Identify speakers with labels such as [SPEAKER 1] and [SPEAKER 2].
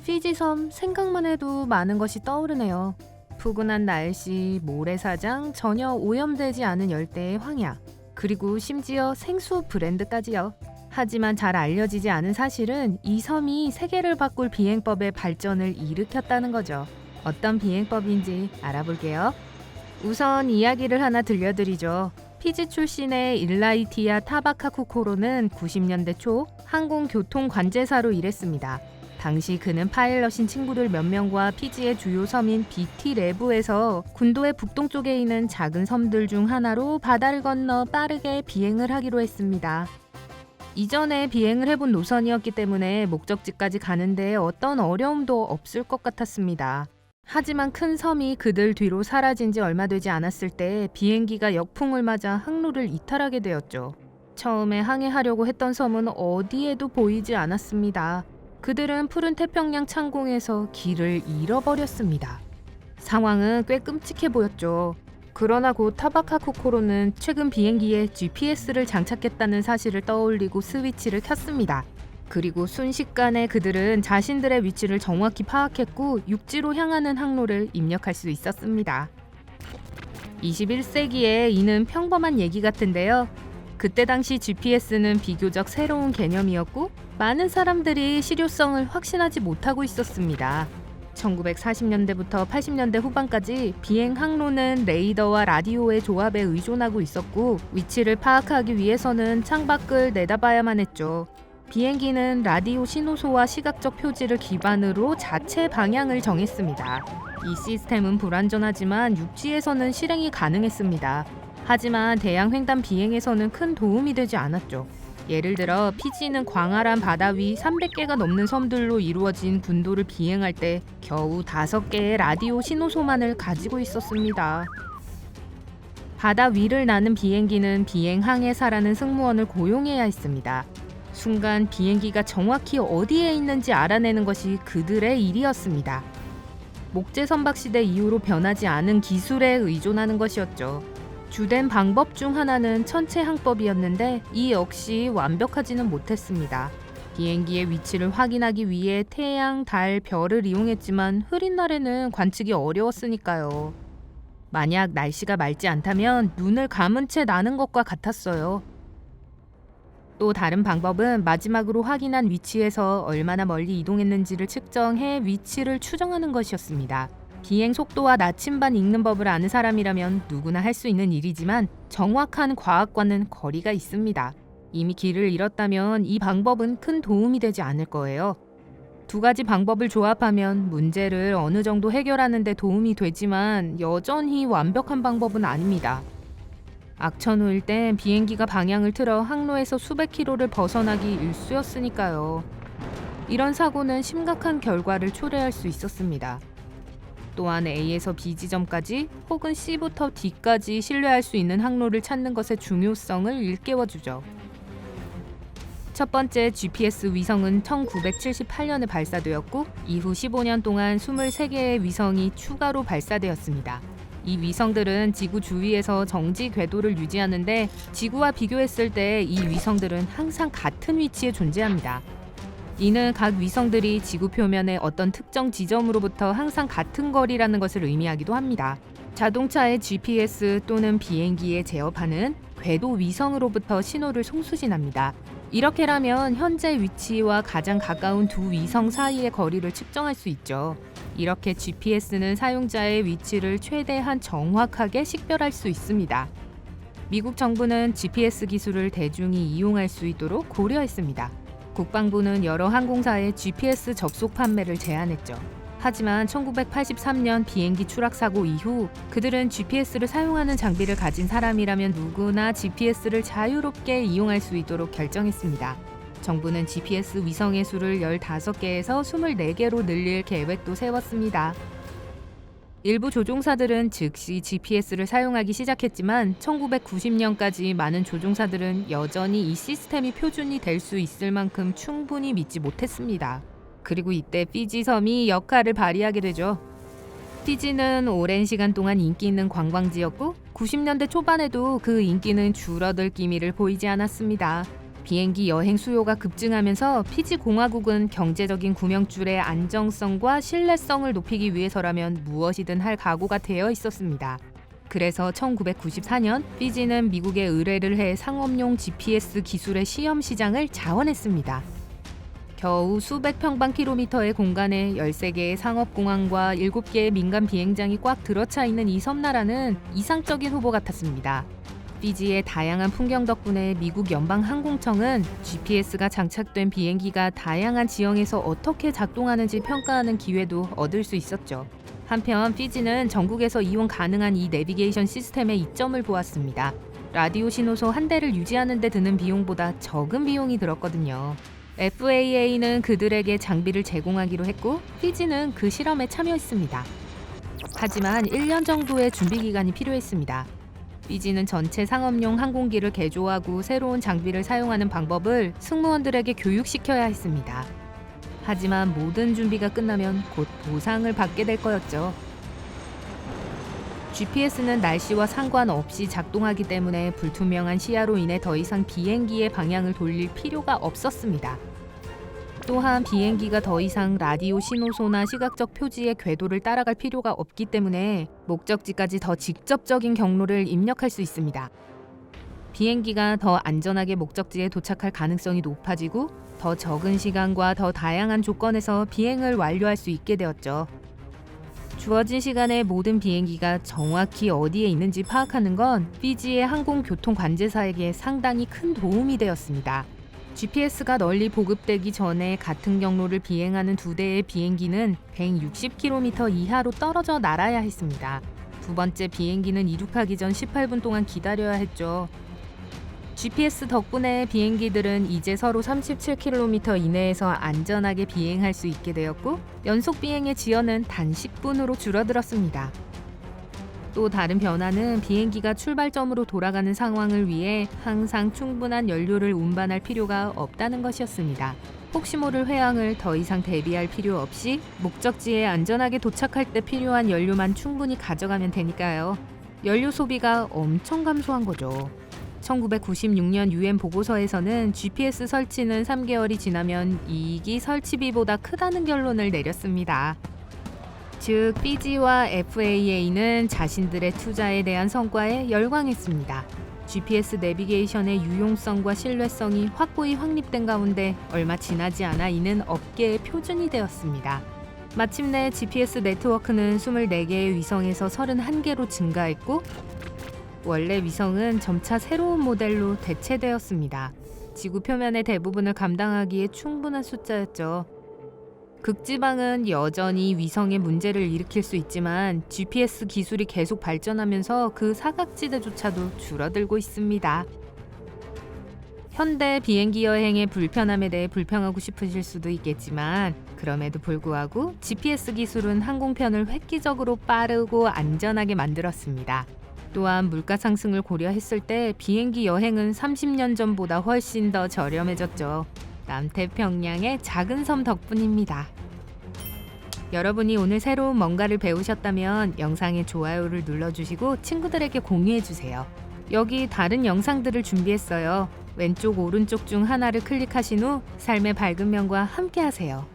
[SPEAKER 1] 피지섬 생각만 해도 많은 것이 떠오르네요. 푸근한 날씨, 모래사장, 전혀 오염되지 않은 열대의 황야, 그리고 심지어 생수 브랜드까지요. 하지만 잘 알려지지 않은 사실은 이 섬이 세계를 바꿀 비행법의 발전을 일으켰다는 거죠. 어떤 비행법인지 알아볼게요. 우선 이야기를 하나 들려드리죠. 피지 출신의 일라이티아 타바카쿠코로는 90년대 초 항공교통관제사로 일했습니다. 당시 그는 파일럿인 친구들 몇 명과 피지의 주요 섬인 비티 레부에서 군도의 북동쪽에 있는 작은 섬들 중 하나로 바다를 건너 빠르게 비행을 하기로 했습니다. 이전에 비행을 해본 노선이었기 때문에 목적지까지 가는데 어떤 어려움도 없을 것 같았습니다. 하지만 큰 섬이 그들 뒤로 사라진 지 얼마 되지 않았을 때 비행기가 역풍을 맞아 항로를 이탈하게 되었죠. 처음에 항해하려고 했던 섬은 어디에도 보이지 않았습니다. 그들은 푸른 태평양 창공에서 길을 잃어버렸습니다. 상황은 꽤 끔찍해 보였죠. 그러나 곧 타바카코코로는 최근 비행기에 GPS를 장착했다는 사실을 떠올리고 스위치를 켰습니다. 그리고 순식간에 그들은 자신들의 위치를 정확히 파악했고 육지로 향하는 항로를 입력할 수 있었습니다. 21세기에 이는 평범한 얘기 같은데요. 그때 당시 GPS는 비교적 새로운 개념이었고 많은 사람들이 실효성을 확신하지 못하고 있었습니다. 1940년대부터 80년대 후반까지 비행 항로는 레이더와 라디오의 조합에 의존하고 있었고 위치를 파악하기 위해서는 창밖을 내다봐야만 했죠. 비행기는 라디오 신호소와 시각적 표지를 기반으로 자체 방향을 정했습니다. 이 시스템은 불완전하지만 육지에서는 실행이 가능했습니다. 하지만 대양 횡단 비행에서는 큰 도움이 되지 않았죠. 예를 들어 피지는 광활한 바다 위 300개가 넘는 섬들로 이루어진 군도를 비행할 때 겨우 5개의 라디오 신호소만을 가지고 있었습니다. 바다 위를 나는 비행기는 비행 항해사라는 승무원을 고용해야 했습니다. 순간 비행기가 정확히 어디에 있는지 알아내는 것이 그들의 일이었습니다. 목재 선박 시대 이후로 변하지 않은 기술에 의존하는 것이었죠. 주된 방법 중 하나는 천체항법이었는데 이 역시 완벽하지는 못했습니다. 비행기의 위치를 확인하기 위해 태양, 달, 별을 이용했지만 흐린 날에는 관측이 어려웠으니까요. 만약 날씨가 맑지 않다면 눈을 감은 채 나는 것과 같았어요. 또 다른 방법은 마지막으로 확인한 위치에서 얼마나 멀리 이동했는지를 측정해 위치를 추정하는 것이었습니다. 비행 속도와 나침반 읽는 법을 아는 사람이라면 누구나 할 수 있는 일이지만 정확한 과학과는 거리가 있습니다. 이미 길을 잃었다면 이 방법은 큰 도움이 되지 않을 거예요. 두 가지 방법을 조합하면 문제를 어느 정도 해결하는 데 도움이 되지만 여전히 완벽한 방법은 아닙니다. 악천후일 땐 비행기가 방향을 틀어 항로에서 수백 킬로를 벗어나기 일쑤였으니까요. 이런 사고는 심각한 결과를 초래할 수 있었습니다. 또한 A에서 B 지점까지 혹은 C부터 D까지 신뢰할 수 있는 항로를 찾는 것의 중요성을 일깨워주죠. 첫 번째 GPS 위성은 1978년에 발사되었고 이후 15년 동안 23개의 위성이 추가로 발사되었습니다. 이 위성들은 지구 주위에서 정지 궤도를 유지하는데 지구와 비교했을 때 이 위성들은 항상 같은 위치에 존재합니다. 이는 각 위성들이 지구 표면의 어떤 특정 지점으로부터 항상 같은 거리라는 것을 의미하기도 합니다. 자동차의 GPS 또는 비행기에 제어하는 궤도 위성으로부터 신호를 송수신합니다. 이렇게라면 현재 위치와 가장 가까운 두 위성 사이의 거리를 측정할 수 있죠. 이렇게 GPS는 사용자의 위치를 최대한 정확하게 식별할 수 있습니다. 미국 정부는 GPS 기술을 대중이 이용할 수 있도록 고려했습니다. 국방부는 여러 항공사의 GPS 접속 판매를 제한했죠. 하지만 1983년 비행기 추락 사고 이후 그들은 GPS를 사용하는 장비를 가진 사람이라면 누구나 GPS를 자유롭게 이용할 수 있도록 결정했습니다. 정부는 GPS 위성의 수를 15개에서 24개로 늘릴 계획도 세웠습니다. 일부 조종사들은 즉시 GPS를 사용하기 시작했지만 1990년까지 많은 조종사들은 여전히 이 시스템이 표준이 될 수 있을 만큼 충분히 믿지 못했습니다. 그리고 이때 피지 섬이 역할을 발휘하게 되죠. 피지는 오랜 시간 동안 인기 있는 관광지였고 90년대 초반에도 그 인기는 줄어들 기미를 보이지 않았습니다. 비행기 여행 수요가 급증하면서 피지 공화국은 경제적인 구명줄의 안정성과 신뢰성을 높이기 위해서라면 무엇이든 할 각오가 되어 있었습니다. 그래서 1994년 피지는 미국에 의뢰를 해 상업용 GPS 기술의 시험 시장을 자원했습니다. 겨우 수백 평방킬로미터의 공간에 13개의 상업공항과 7개의 민간 비행장이 꽉 들어차 있는 이 섬나라는 이상적인 후보 같았습니다. 피지의 다양한 풍경 덕분에 미국 연방항공청은 GPS가 장착된 비행기가 다양한 지형에서 어떻게 작동하는지 평가하는 기회도 얻을 수 있었죠. 한편 피지는 전국에서 이용 가능한 이 내비게이션 시스템의 이점을 보았습니다. 라디오 신호소 한 대를 유지하는 데 드는 비용보다 적은 비용이 들었거든요. FAA는 그들에게 장비를 제공하기로 했고 피지는 그 실험에 참여했습니다. 하지만 1년 정도의 준비 기간이 필요했습니다. 피지는 전체 상업용 항공기를 개조하고 새로운 장비를 사용하는 방법을 승무원들에게 교육시켜야 했습니다. 하지만 모든 준비가 끝나면 곧 보상을 받게 될 거였죠. GPS는 날씨와 상관없이 작동하기 때문에 불투명한 시야로 인해 더 이상 비행기의 방향을 돌릴 필요가 없었습니다. 또한 비행기가 더 이상 라디오 신호소나 시각적 표지의 궤도를 따라갈 필요가 없기 때문에 목적지까지 더 직접적인 경로를 입력할 수 있습니다. 비행기가 더 안전하게 목적지에 도착할 가능성이 높아지고 더 적은 시간과 더 다양한 조건에서 비행을 완료할 수 있게 되었죠. 주어진 시간에 모든 비행기가 정확히 어디에 있는지 파악하는 건 피지의 항공교통 관제사에게 상당히 큰 도움이 되었습니다. GPS가 널리 보급되기 전에 같은 경로를 비행하는 2대의 비행기는 160km 이하로 떨어져 날아야 했습니다. 두 번째 비행기는 이륙하기 전 18분 동안 기다려야 했죠. GPS 덕분에 비행기들은 이제 서로 37km 이내에서 안전하게 비행할 수 있게 되었고 연속 비행의 지연은 단 10분으로 줄어들었습니다. 또 다른 변화는 비행기가 출발점으로 돌아가는 상황을 위해 항상 충분한 연료를 운반할 필요가 없다는 것이었습니다. 혹시 모를 회항을 더 이상 대비할 필요 없이 목적지에 안전하게 도착할 때 필요한 연료만 충분히 가져가면 되니까요. 연료 소비가 엄청 감소한 거죠. 1996년 UN 보고서에서는 GPS 설치는 3개월이 지나면 이익이 설치비보다 크다는 결론을 내렸습니다. 즉, 피지와 FAA는 자신들의 투자에 대한 성과에 열광했습니다. GPS 내비게이션의 유용성과 신뢰성이 확고히 확립된 가운데 얼마 지나지 않아 이는 업계의 표준이 되었습니다. 마침내 GPS 네트워크는 24개의 위성에서 31개로 증가했고 원래 위성은 점차 새로운 모델로 대체되었습니다. 지구 표면의 대부분을 감당하기에 충분한 숫자였죠. 극지방은 여전히 위성의 문제를 일으킬 수 있지만 GPS 기술이 계속 발전하면서 그 사각지대조차도 줄어들고 있습니다. 현대 비행기 여행의 불편함에 대해 불평하고 싶으실 수도 있겠지만 그럼에도 불구하고 GPS 기술은 항공편을 획기적으로 빠르고 안전하게 만들었습니다. 또한 물가 상승을 고려했을 때 비행기 여행은 30년 전보다 훨씬 더 저렴해졌죠. 남태평양의 작은 섬 덕분입니다. 여러분이 오늘 새로운 뭔가를 배우셨다면 영상에 좋아요를 눌러주시고 친구들에게 공유해주세요. 여기 다른 영상들을 준비했어요. 왼쪽 오른쪽 중 하나를 클릭하신 후 삶의 밝은 면과 함께 하세요.